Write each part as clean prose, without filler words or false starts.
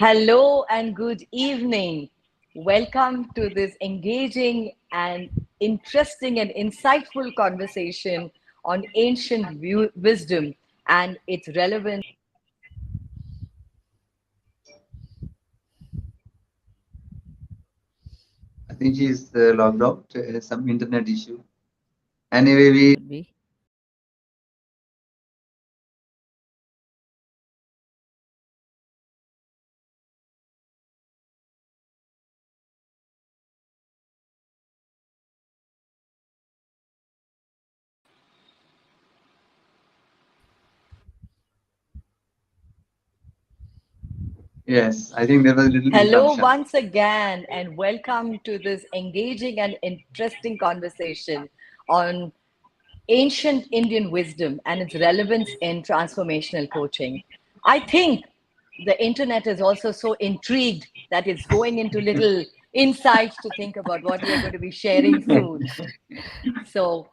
Hello and good evening. Welcome to this engaging and interesting and insightful conversation on ancient wisdom and its relevance. I think she's logged out. Some internet issue. Anyway, we Could be. yes, I think there was a little Hello interruption. once again, and welcome to this engaging and interesting conversation on ancient Indian wisdom and its relevance in transformational coaching. I think the internet is also so intrigued that it's going into little insights to think about what we are going to be sharing soon. So,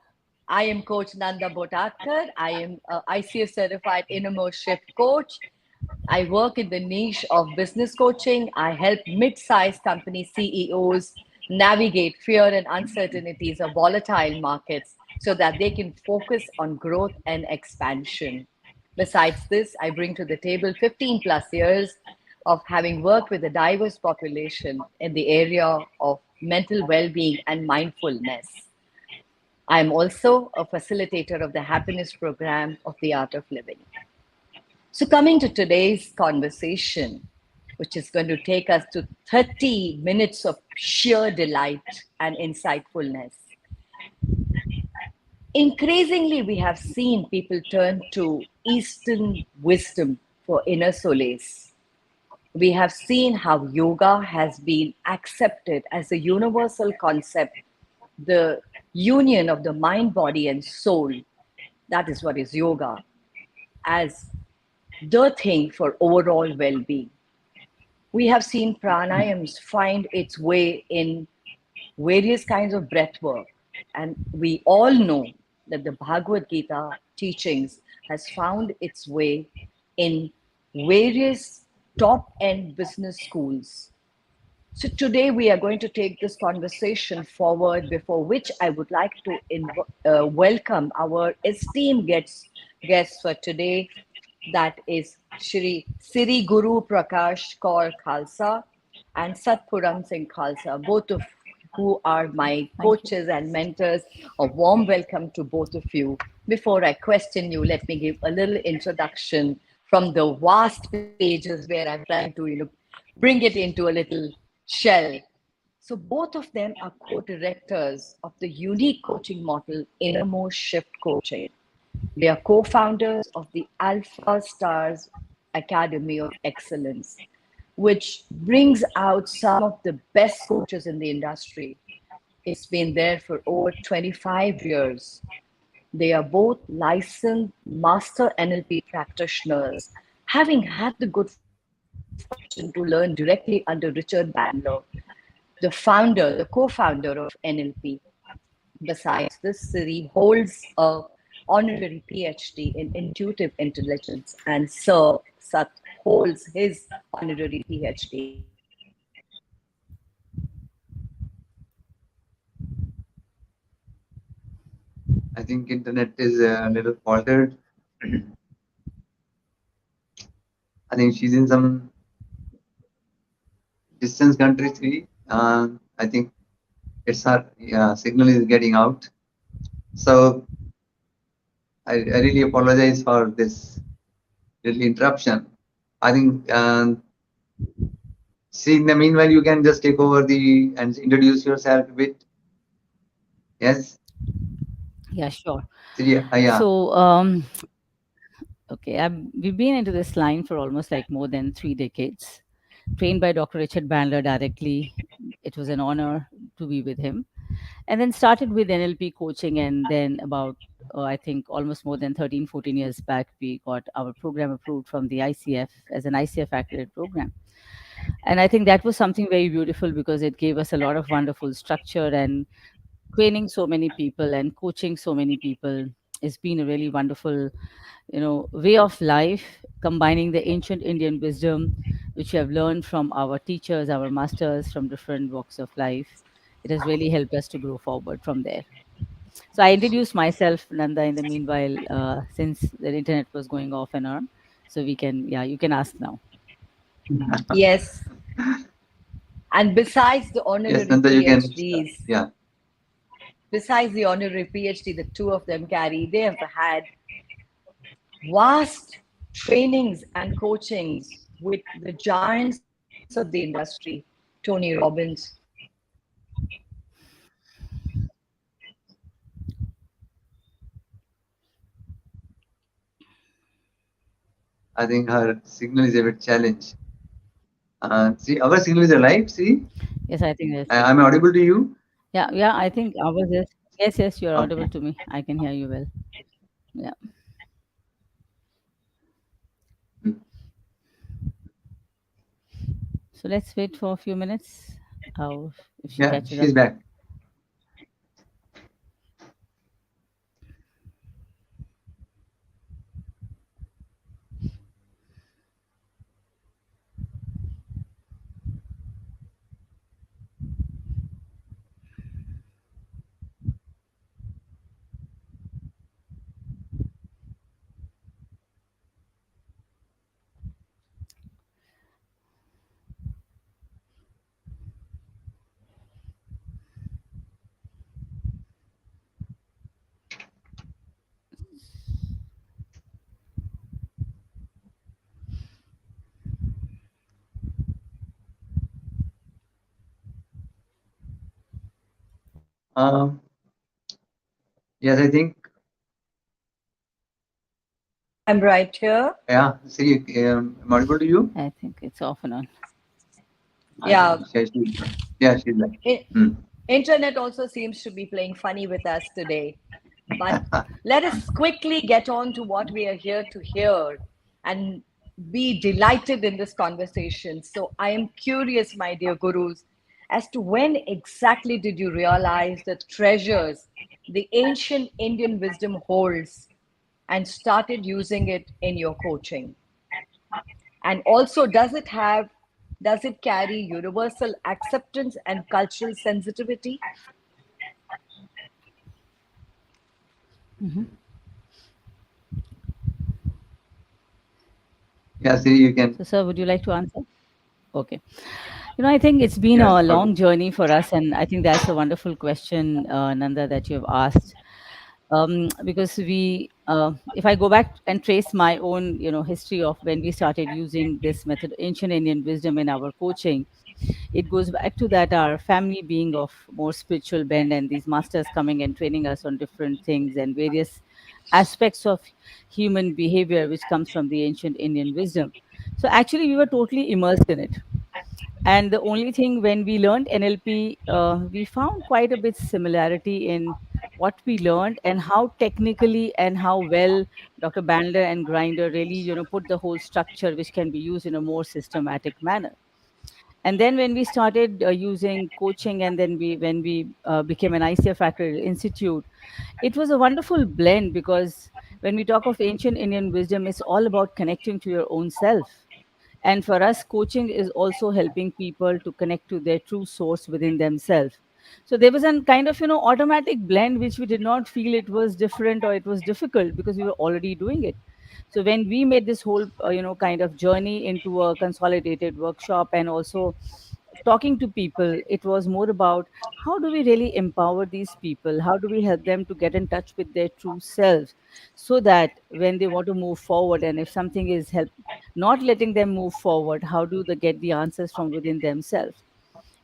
I am Coach Nanda Botadkar. I am a ICF certified InnerMost shift coach. I work in the niche of business coaching. I help mid-sized company CEOs navigate fear and uncertainties of volatile markets so that they can focus on growth and expansion. Besides this, I bring to the table 15 plus years of having worked with a diverse population in the area of mental well-being and mindfulness. I am also a facilitator of the happiness program of the Art of Living. So, coming to today's conversation, which is going to take us to 30 minutes of sheer delight and insightfulness. Increasingly, we have seen people turn to Eastern wisdom for inner solace. We have seen how yoga has been accepted as a universal concept, the union of the mind, body, and soul. That is what is yoga, as the thing for overall well being. We have seen pranayams find its way in various kinds of breath work. And we all know that the Bhagavad Gita teachings has found its way in various top end business schools. So today we are going to take this conversation forward, before which I would like to welcome our esteemed guests for today. That is Siri Guru Prakash Kaur Khalsa and Satpuram Singh Khalsa, both of who are my Thank you. coaches and mentors. A warm welcome to both of you. Before I question you, let me give a little introduction from the vast pages where I'm trying to, bring it into a little shell. So both of them are co-directors of the unique coaching model InnerMost Shift Coaching. They are co-founders of the Alpha Stars Academy of Excellence, which brings out some of the best coaches in the industry. It's been there for over 25 years. They are both licensed master NLP practitioners, having had the good fortune to learn directly under Richard Bandler, the founder, the co-founder of NLP. Besides this, Siri holds a honorary PhD in intuitive intelligence, and Sir Sat holds his honorary PhD in self-realisation. I think internet is a little faltered. I think she's in some distance country three. I think it's her signal is getting out. So I really apologize for this little interruption. I think see, in the meanwhile, you can just take over the and introduce yourself a bit. Yes, Yeah, sure. Siri, yeah. So, okay, we've been into this line for almost like more than 3 decades. Trained by Dr. Richard Bandler directly. It was an honor to be with him. And then started with NLP coaching. And then about, I think, almost more than 13, 14 years back, we got our program approved from the ICF as an ICF accredited program. And I think that was something very beautiful because it gave us a lot of wonderful structure, and training so many people and coaching so many people has been a really wonderful way of life, combining the ancient Indian wisdom which we have learned from our teachers, our masters from different walks of life. It has really helped us to grow forward from there. So I introduced myself, Nanda, in the meanwhile, since the internet was going off and on. So we can, yeah, you can ask now. Yes. And besides the Yes, honorary Nanda, you can start. PhDs, Yeah. besides the honorary PhD, the two of them carry, they have had vast trainings and coachings with the giants of the industry, Tony Robbins, I think her signal is a bit challenged. See, our signal is alive. See, Yes, I think that's, I'm audible to you. yeah, yeah, I think ours is, yes, yes, you're audible Okay. to me. I can hear you well. Yeah. Mm. So let's wait for a few minutes. How if she Yeah, catches up. she's back. Um, yes, I think. I'm right here. Yeah, Siri, I'm audible to you. I think it's off and on. I Yeah, think yeah, she's back. I- Hmm. internet also seems to be playing funny with us today. But let us quickly get on to what we are here to hear and be delighted in this conversation. So I am curious, my dear gurus, as to when exactly did you realize the treasures the ancient Indian wisdom holds and started using it in your coaching? And also, does it carry universal acceptance and cultural sensitivity? Yeah, Siri, you can. So, sir, would you like to answer? Okay. I think it's been Yes, a okay. long journey for us, and I think that's a wonderful question, Nanda, that you have asked. Because if I go back and trace my own, history of when we started using this method, ancient Indian wisdom in our coaching, it goes back to that our family being of more spiritual bent, and these masters coming and training us on different things and various aspects of human behavior, which comes from the ancient Indian wisdom. So actually, we were totally immersed in it, and the only thing, when we learned NLP, we found quite a bit similarity in what we learned and how technically and how well Dr. Bandler and Grinder really, put the whole structure which can be used in a more systematic manner. And then when we started using coaching, and then when we became an ICF accredited institute, it was a wonderful blend, because when we talk of ancient Indian wisdom, it's all about connecting to your own self. And for us, coaching is also helping people to connect to their true source within themselves. So there was a kind of, automatic blend, which we did not feel it was different or it was difficult, because we were already doing it. So when we made this whole, kind of journey into a consolidated workshop, and also talking to people, it was more about how do we really empower these people? How do we help them to get in touch with their true selves, so that when they want to move forward, and if something is not letting them move forward, how do they get the answers from within themselves?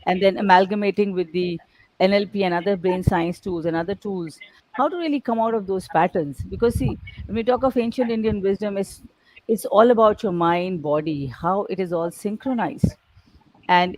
And then amalgamating with the NLP and other brain science tools and other tools, how to really come out of those patterns. Because see, when we talk of ancient Indian wisdom, it's all about your mind, body, how it is all synchronized. And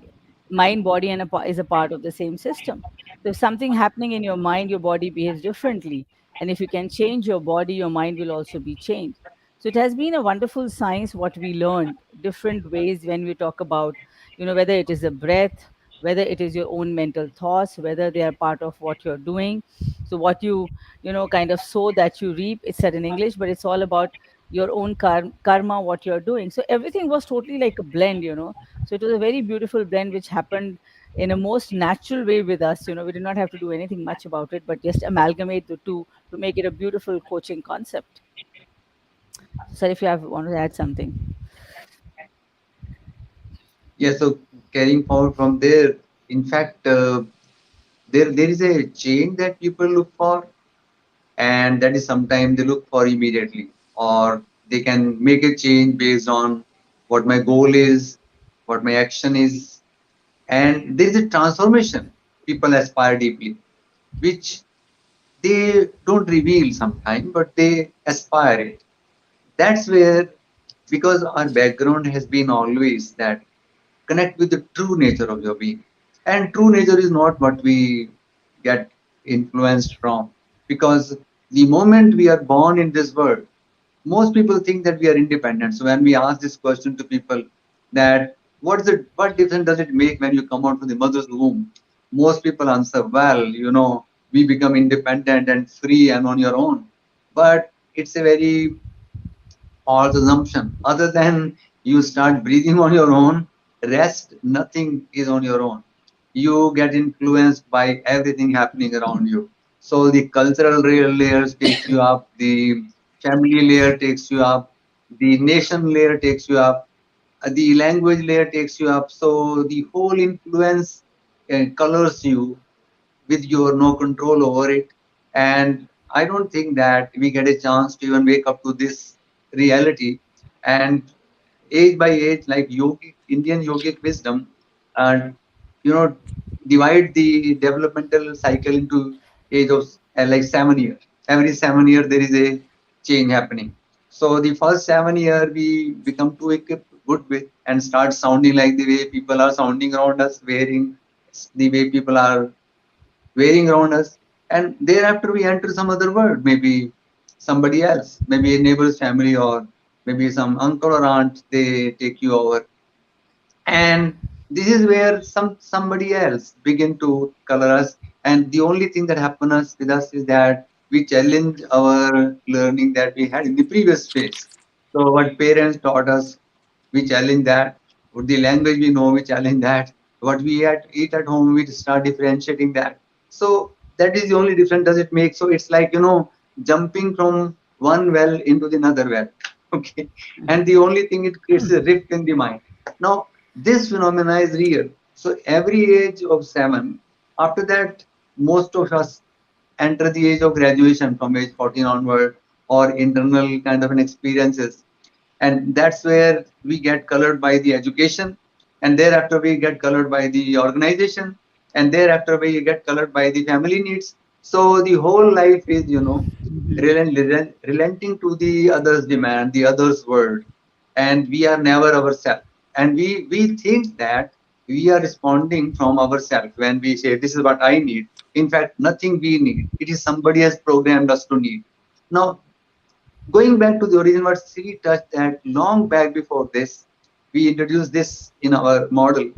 mind, body, and is a part of the same system. So if something happening in your mind, your body behaves differently, and if you can change your body, your mind will also be changed. So it has been a wonderful science what we learned different ways when we talk about, whether it is a breath, whether it is your own mental thoughts, whether they are part of what you're doing. So what you kind of sow, that you reap, it's said in English, but it's all about your own karma, what you're doing. So everything was totally like a blend, So it was a very beautiful blend which happened in a most natural way with us. We did not have to do anything much about it, but just amalgamate the two to make it a beautiful coaching concept. So, if you have want to add something. Yeah, so carrying forward from there, in fact, there is a change that people look for, and that is sometimes they look for immediately, or they can make a change based on what my goal is, what my action is, and there is a transformation people aspire deeply, which they don't reveal sometimes, but they aspire it. That's where, because our background has been always that connect with the true nature of your being. And true nature is not what we get influenced from. Because the moment we are born in this world, most people think that we are independent. So when we ask this question to people that what difference does it make when you come out from the mother's womb? Most people answer, well, we become independent and free and on your own. But it's a very false assumption. Other than you start breathing on your own, rest, nothing is on your own. You get influenced by everything happening around you. So the cultural layers takes you up, the family layer takes you up, the nation layer takes you up, the language layer takes you up. So the whole influence colors you with your no control over it. And I don't think that we get a chance to even wake up to this reality. And age by age, like yogic, Indian yogic wisdom, and you know, divide the developmental cycle into age of like 7 years. Every 7 years there is a change happening. So the first 7 year we become too equipped good with and start sounding like the way people are sounding around us, wearing the way people are wearing around us. And thereafter we enter some other world, maybe somebody else, maybe a neighbor's family, or maybe some uncle or aunt, they take you over. And this is where somebody else begin to color us. And the only thing that happens with us is that we challenge our learning that we had in the previous phase. So what parents taught us, we challenge that. What the language we know, we challenge that. What we eat at home, we start differentiating that. So that is the only difference does it make. So it's like, jumping from one well into the another well. Okay. And the only thing it creates a rift in the mind. Now, this phenomena is real. So every age of 7, after that, most of us enter the age of graduation from age 14 onward, or internal kind of an experiences, and that's where we get colored by the education, and thereafter we get colored by the organization, and thereafter we get colored by the family needs. So the whole life is relenting to the others demand, the others world, and we are never ourselves. And we think that we are responding from ourselves when we say this is what I need. In fact, nothing we need, it is somebody has programmed us to need. Now, going back to the origin, what Siri touched that long back before this, we introduced this in our model.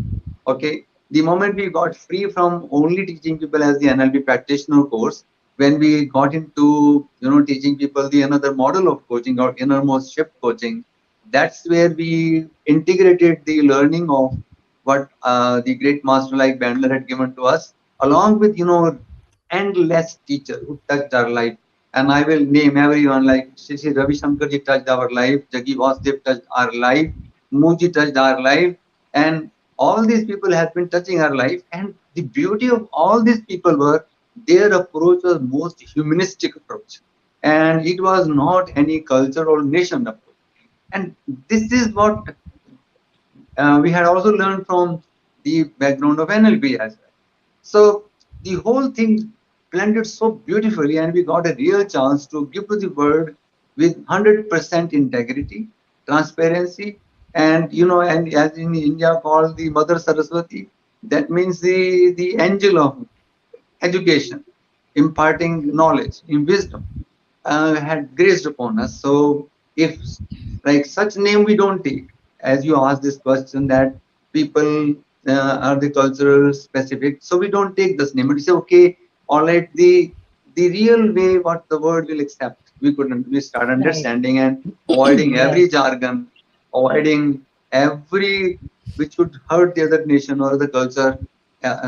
Okay, the moment we got free from only teaching people as the NLP practitioner course, when we got into teaching people the another model of coaching or innermost shift coaching, that's where we integrated the learning of what the great master like Bandler had given to us, along with endless teacher who touched our life. And I will name everyone like Sri Ravi Shankar ji touched our life, Jaggi Vasudev touched our life, Muji touched our life, and all these people have been touching our life. And the beauty of all these people were their approach was most humanistic approach, and it was not any culture or nation approach. And this is what we had also learned from the background of NLP as well. So the whole thing blended so beautifully, and we got a real chance to give to the world with 100% integrity, transparency, and and as in India called the Mother Saraswati, that means the angel of education, imparting knowledge in wisdom, had graced upon us. So if like such name we don't take, as you asked this question that people are the cultural specific, so we don't take this name. But we say, okay, all right, the real way what the world will accept. we start Right. understanding and avoiding every Right. jargon, avoiding every which would hurt the other nation or the culture,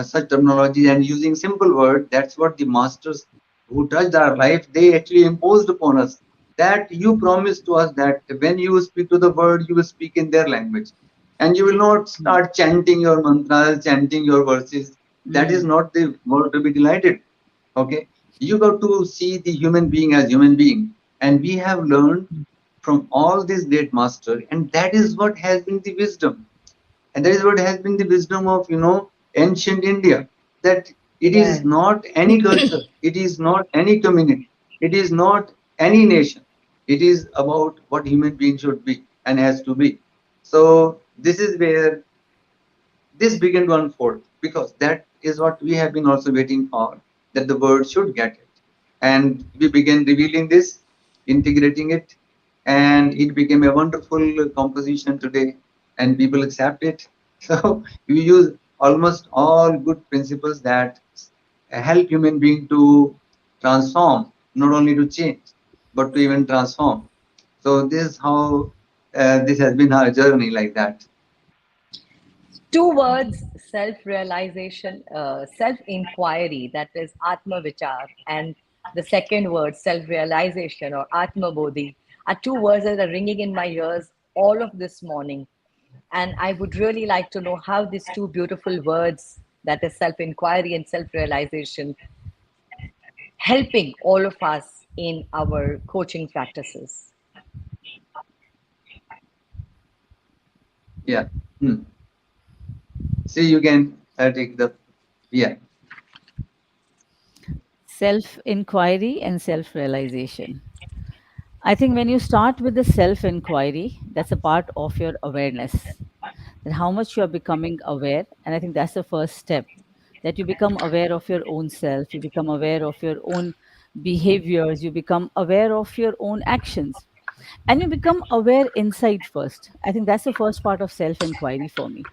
such terminology, and using simple word. That's what the masters who touched our life, they actually imposed upon us, that you promised to us that when you speak to the world, you will speak in their language, and you will not Mm, start chanting your mantras, chanting your verses. That is mm, not the word to be delighted. Okay, you got to see the human being as human being, and we have learned from all these great masters, and that is what has been the wisdom, and that is what has been the wisdom of ancient India, that it is Right. not any culture, it is not any community, it is not any nation, it is about what human being should be and has to be. So this is where this began to unfold, because that is what we have been also waiting for, that the world should get it. And we began revealing this, integrating it, and it became a wonderful composition today, and people accept it. So we use almost all good principles that help human being to transform, not only to change, but to even transform. So this is how this has been our journey, like that. Two words: self-realization, self-inquiry, that is Atma Vichar, and the second word, self-realization or Atma Bodhi, are two words that are ringing in my ears all of this morning. And I would really like to know how these two beautiful words, that is self-inquiry and self-realization, helping all of us in our coaching practices. Yeah. Hmm. See, you can take the, yeah. Self inquiry and self realization. I think when you start with the self inquiry, that's a part of your awareness, that how much you are becoming aware. And I think that's the first step, that you become aware of your own self, you become aware of your own behaviors, you become aware of your own actions, and you become aware inside first. I think that's the first part of self inquiry for me.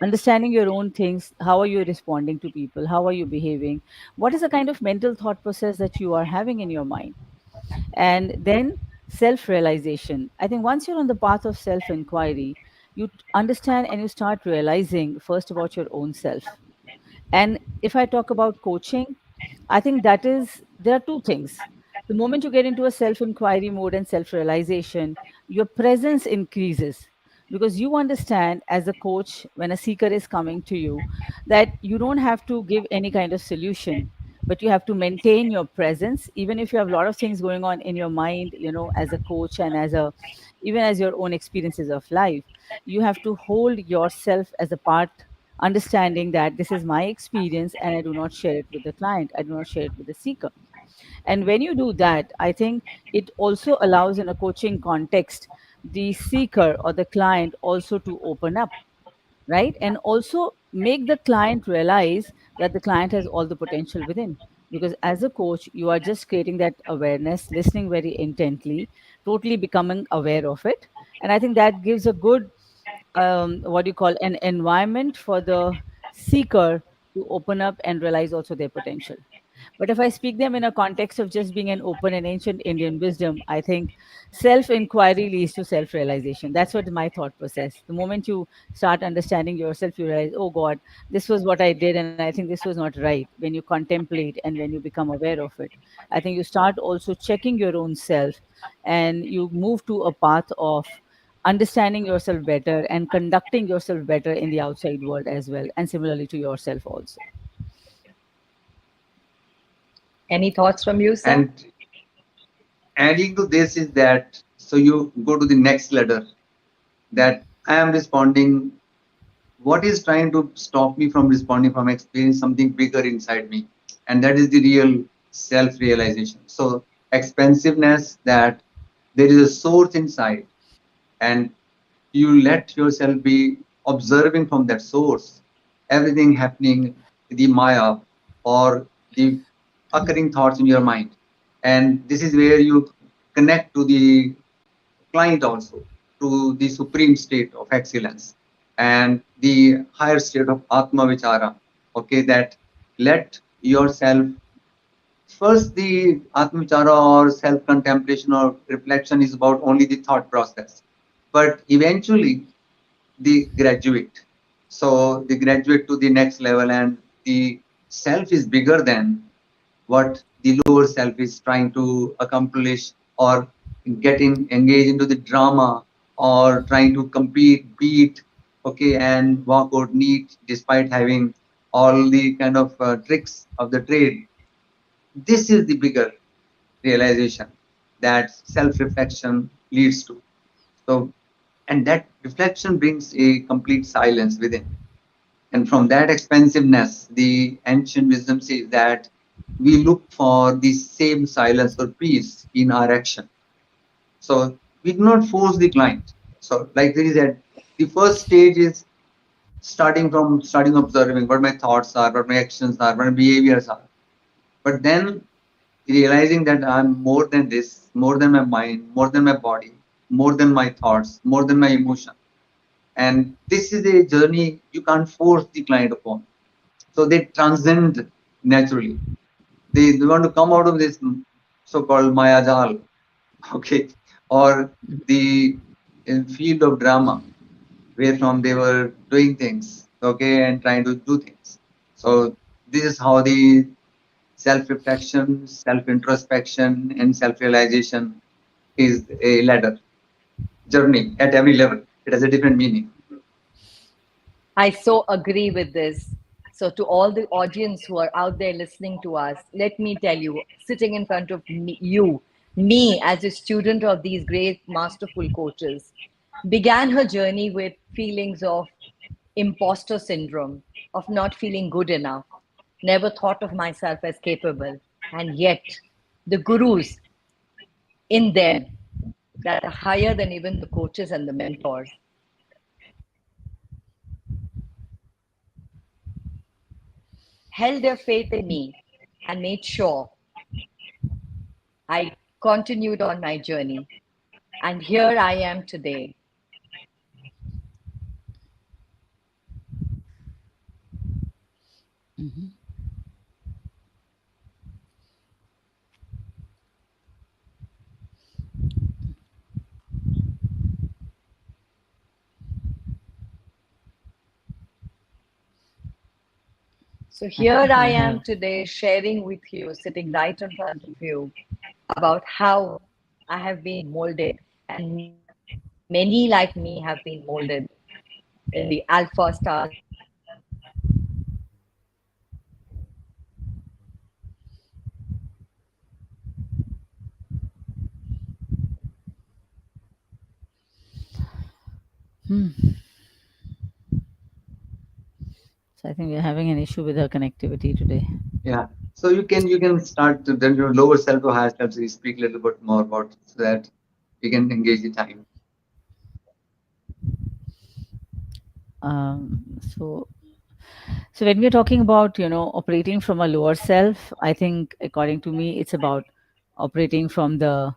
Understanding your own things. How are you responding to people? How are you behaving? What is the kind of mental thought process that you are having in your mind? And then self realization. I think once you're on the path of self inquiry, you understand and you start realizing first about your own self. And if I talk about coaching, I think that is, there are two things. The moment you get into a self inquiry mode and self realization, your presence increases, because you understand as a coach, when a seeker is coming to you, that you don't have to give any kind of solution, but you have to maintain your presence. Even if you have a lot of things going on in your mind, as a coach and as a, even as your own experiences of life, you have to hold yourself as a part, understanding that this is my experience and I do not share it with the client, I do not share it with the seeker. And when you do that, I think it also allows, in a coaching context, the seeker or the client also to open up, right? And also make the client realize that the client has all the potential within. Because as a coach, you are just creating that awareness, listening very intently, totally becoming aware of it. And I think that gives a good, what do you call, an environment for the seeker to open up and realize also their potential. But if I speak them in a context of just being an open and ancient Indian wisdom, I think self inquiry leads to self realization. That's what my thought process. The moment you start understanding yourself, you realize, oh God, this was what I did, and I think this was not right. When you contemplate and when you become aware of it, I think you start also checking your own self, and you move to a path of understanding yourself better and conducting yourself better in the outside world as well, and similarly to yourself also. Any thoughts from you, sir? And adding to this is that, so you go to the next ladder, that I am responding, what is trying to stop me from responding, from experiencing something bigger inside me, and that is the real self realization. So expansiveness, that there is a source inside, and you let yourself be observing from that source everything happening, the maya or the occurring thoughts in your mind. And this is where you connect to the client also, to the supreme state of excellence and the higher state of atma vichara. Okay, that let yourself first the Atmavichara or self-contemplation or reflection is about only the thought process. But eventually they graduate. So they graduate to the next level, and the self is bigger than what the lower self is trying to accomplish, or getting engaged into the drama, or trying to compete, beat, okay, and walk out neat despite having all the kind of tricks of the trade. This is the bigger realization that self-reflection leads to. So, and that reflection brings a complete silence within. And from that expansiveness, the ancient wisdom says that we look for the same silence or peace in our action. So we do not force the client. So, like there is a, the first stage is starting observing what my thoughts are, what my actions are, what my behaviors are. But then realizing that I'm more than this, more than my mind, more than my body, more than my thoughts, more than my emotion. And this is a journey you can't force the client upon. So they transcend naturally. They want to come out of this so-called Mayajal, okay, or the field of drama, where from they were doing things, okay, and trying to do things. So this is how the self-reflection, self-introspection, and self-realization is a ladder journey at every level. It has a different meaning. I so agree with this. So, to all the audience who are out there listening to us, let me tell you, sitting in front of me as a student of these great masterful coaches, began her journey with feelings of imposter syndrome, of not feeling good enough, never thought of myself as capable. And yet, the gurus in them that are higher than even the coaches and the mentors held their faith in me and made sure I continued on my journey. And here I am today. Mhm. So I here think I we am have. today sharing with you, sitting right in front of you, about how I have been molded, and many like me have been molded in the alpha stars and the beta stars and the gamma stars. Hmm. So I think we're having an issue with our connectivity today. Yeah. So you can start to then your lower self or higher self. So you speak a little bit more about so that we can engage the time. Um, so So when we're talking about, operating from a lower self, I think according to me, it's about operating from the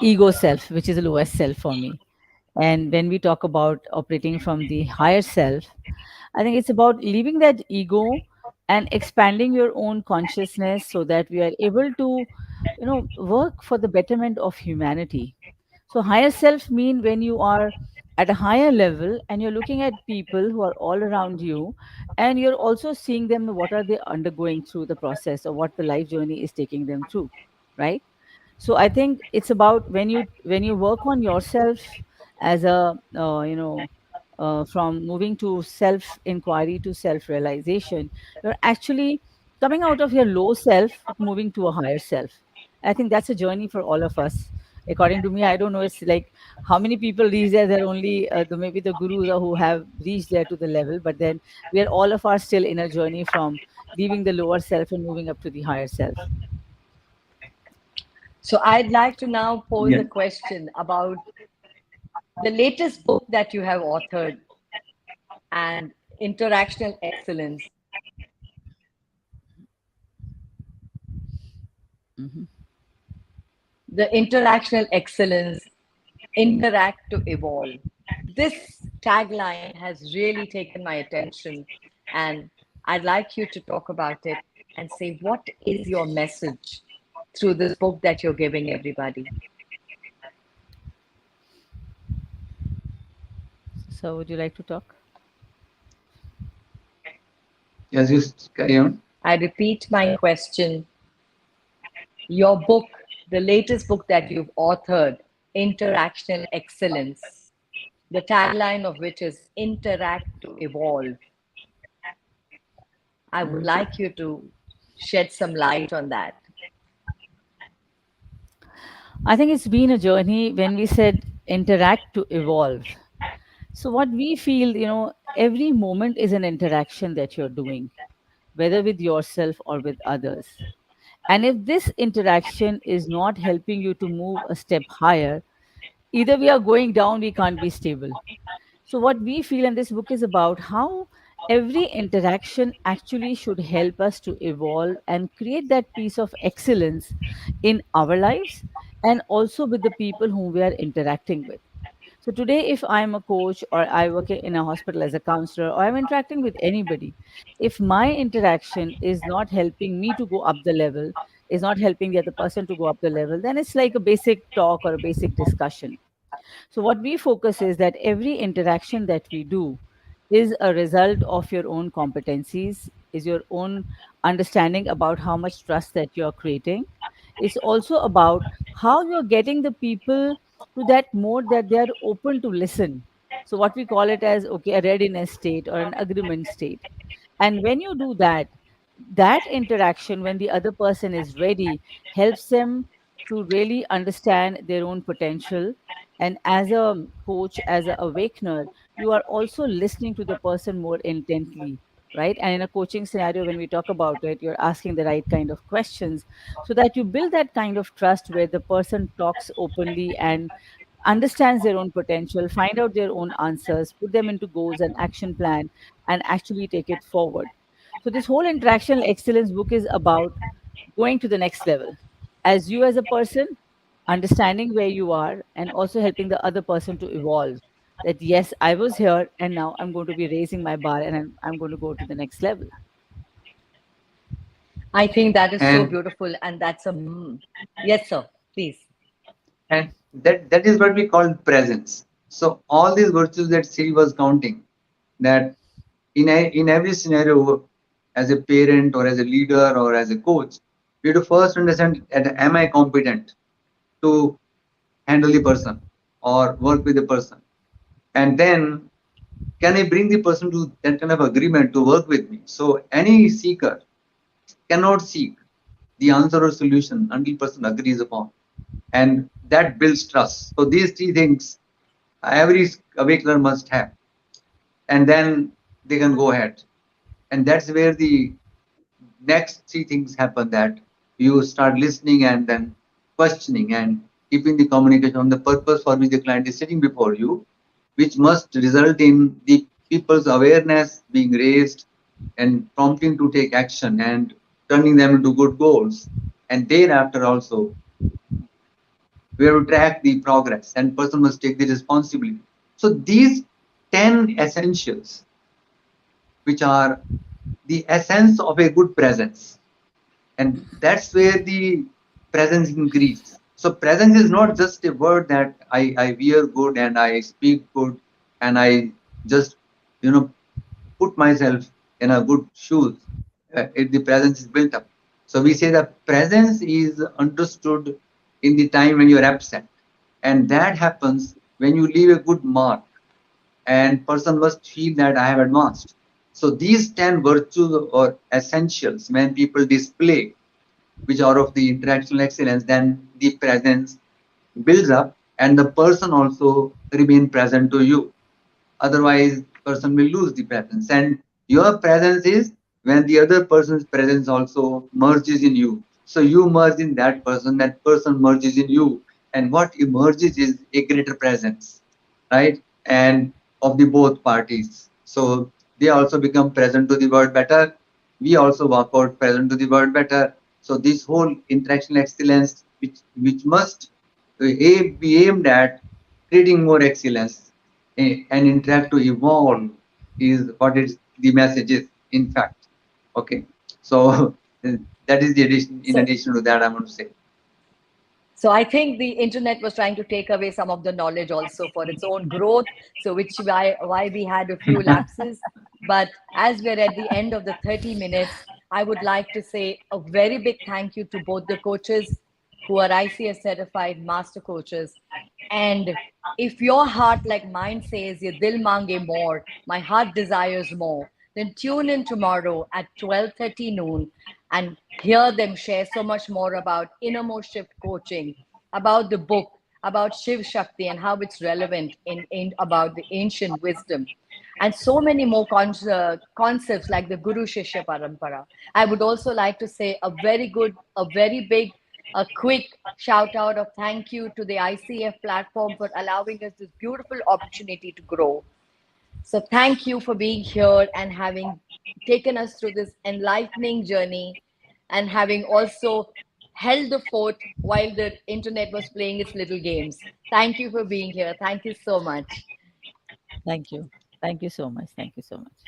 ego self, which is the lowest self for me. And when we talk about operating from the higher self, I think it's about leaving that ego and expanding your own consciousness so that we are able to, work for the betterment of humanity. So higher self mean when you are at a higher level and you're looking at people who are all around you, and you're also seeing them what are they undergoing through the process or what the life journey is taking them through, right? So I think it's about when you work on yourself as a from moving to self inquiry to self realization, you're actually coming out of your low self, moving to a higher self. I think that's a journey for all of us. According to me, I don't know, it's like how many people reach there. There are only maybe the gurus who have reached there to the level, but then we are all of us still in a journey from leaving the lower self and moving up to the higher self. So I'd like to now pose Yeah. a question about the latest book that you have authored and interactional excellence. Hmm. The interactional excellence, interact to evolve. This tagline has really taken my attention, and I'd like you to talk about it. and say, what is your message through this book that you're giving everybody? So, would you like to talk? Yes, you carry on. I repeat my question. Your book, the latest book that you've authored, InterActional Excellence, the tagline of which is Interact to Evolve. I would like you to shed some light on that. I think it's been a journey when we said interact to evolve. So, what we feel, every moment is an interaction that you're doing, whether with yourself or with others. And if this interaction is not helping you to move a step higher, either we are going down, we can't be stable. So, what we feel in this book is about how every interaction actually should help us to evolve and create that piece of excellence in our lives and also with the people whom we are interacting with. So today, if I'm a coach or I work in a hospital as a counselor or I'm interacting with anybody, if my interaction is not helping me to go up the level, is not helping the other person to go up the level, then it's like a basic talk or a basic discussion. So, what we focus is that every interaction that we do is a result of your own competencies, is your own understanding about how much trust that you're creating. It's also about how you're getting the people to that mode that they are open to listen. So, what we call it as okay, a readiness state or an agreement state. And when you do that, that interaction, when the other person is ready, helps them to really understand their own potential. And as a coach, as a awakener, you are also listening to the person more intently, right? And in a coaching scenario, when we talk about it, you're asking the right kind of questions so that you build that kind of trust where the person talks openly and understands their own potential, find out their own answers, put them into goals and action plan, and actually take it forward. So this whole interactional excellence book is about going to the next level. As you as a person, understanding where you are and also helping the other person to evolve. That yes, I was here and now I'm going to be raising my bar and I'm going to go to the next level. I think that is so And beautiful, and that's a yes, sir. Please. and that is what we call presence. So all these virtues that Siri was counting, that in every scenario, as a parent or as a leader or as a coach, we have to first understand that am I competent to handle the person or work with the person, and then can I bring the person to that kind of agreement to work with me. So any seeker cannot seek the answer or solution until person agrees upon, and that builds trust. So these three things every awakener must have, and then they can go ahead. And that's where the next three things happen, that you start listening and then questioning and keeping the communication on the purpose for which the client is sitting before you, which must result in the people's awareness being raised and prompting to take action and turning them into good goals. And thereafter also, we have to track the progress and person must take the responsibility. So these 10 essentials, which are the essence of a good presence, and that's where the presence increase. So presence is not just a word that I wear good and I speak good and I just you know put myself in a good shoes. The presence is built up. So we say that presence is understood in the time when you're absent, and that happens when you leave a good mark, and person must feel that I have advanced. So these 10 virtues or essentials, when people display, which are of the interactional excellence, then the presence builds up and the person also remain present to you. Otherwise, person will lose the presence. And your presence is when the other person's presence also merges in you. So you merge in that person merges in you. And what emerges is a greater presence, right? And of the both parties. So they also become present to the world better. We also walk out present to the world better. So this whole interactional excellence, which must be aimed at creating more excellence and interact to evolve, is what is the message is, in fact. Okay. So That is the addition. In So, addition to that, I want to say. so I think the internet was trying to take away some of the knowledge also for its own growth. So which why we had a few lapses. But as we're at the end of the 30 minutes, I would like to say a very big thank you to both the coaches who are ICS certified master coaches. And if your heart, like mine, says, Ye dil mange more, my heart desires more, then tune in tomorrow at 12:30 noon and hear them share so much more about InnerMost shift coaching, about the book, about Shiv Shakti and how it's relevant in about the ancient wisdom, and so many more concepts like the Guru Shishya Parampara. I would also like to say a very big, a quick shout out of thank you to the ICF platform for allowing us this beautiful opportunity to grow. So thank you for being here and having taken us through this enlightening journey and having also held the fort while the internet was playing its little games. Thank you for being here. Thank you so much. Thank you. Thank you so much. Thank you so much.